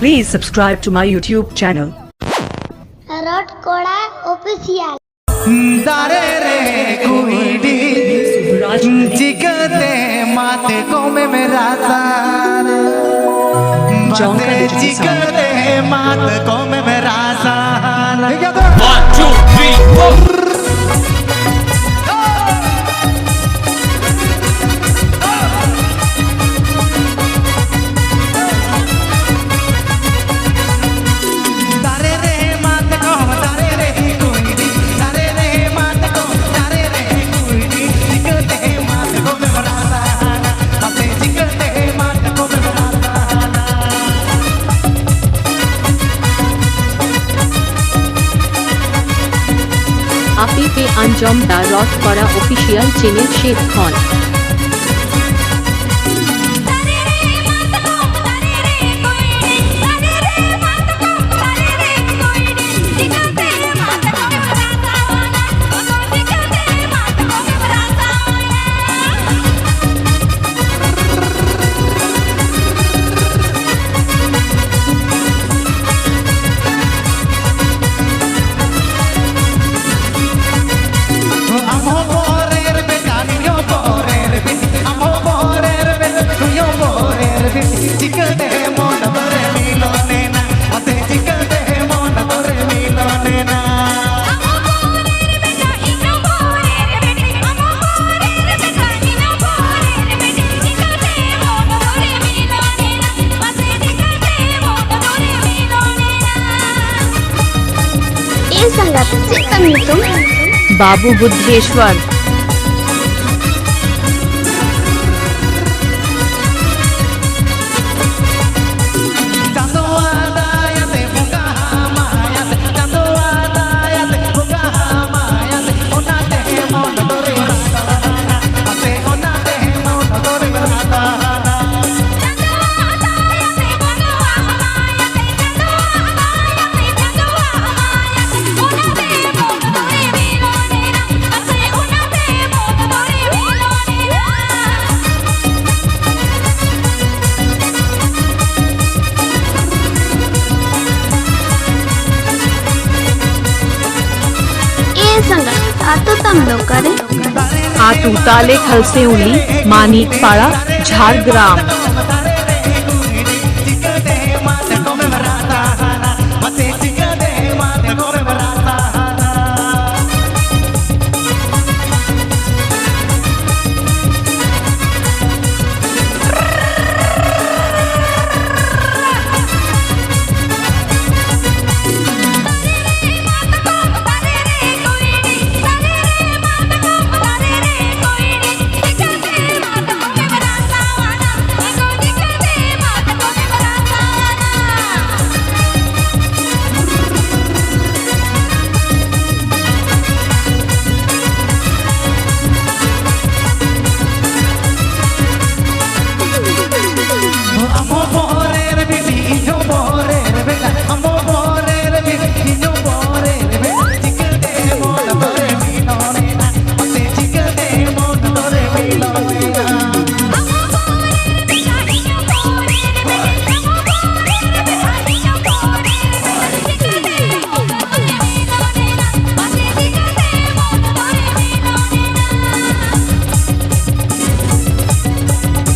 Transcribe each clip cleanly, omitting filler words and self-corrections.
Please subscribe to my YouTube channel. रॉट कोड़ा official दारे रे कुईडी जिगते माते को में मेरा सार बाते जिगते मात को में मेरा सार 1 2 3 4 আপনি পে আঞ্জম দা রট করা অফিসিয়াল চ্যানেল শেখ খান बाबू बुद्धेश्वर आटू ताले खलसे उली Manikpara Jhargram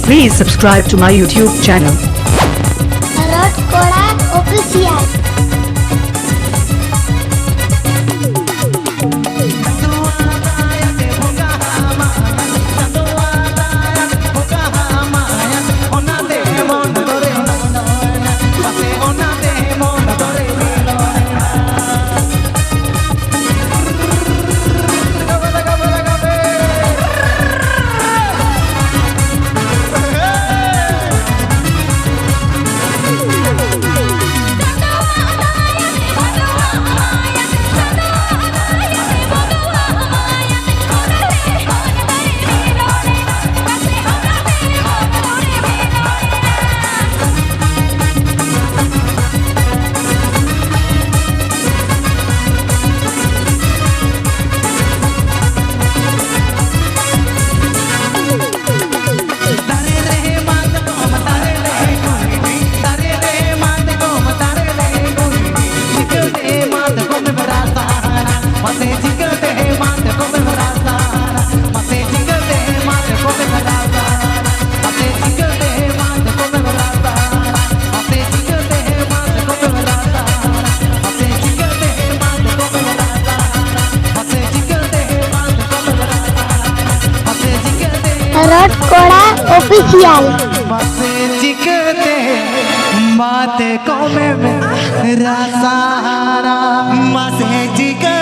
Please subscribe to my YouTube channel. रॉट कोड़ा ऑफिशियल रॉड कोड़ा ऑफिशियल मासे चिकते माते को में मेरा सारा मासे चिकते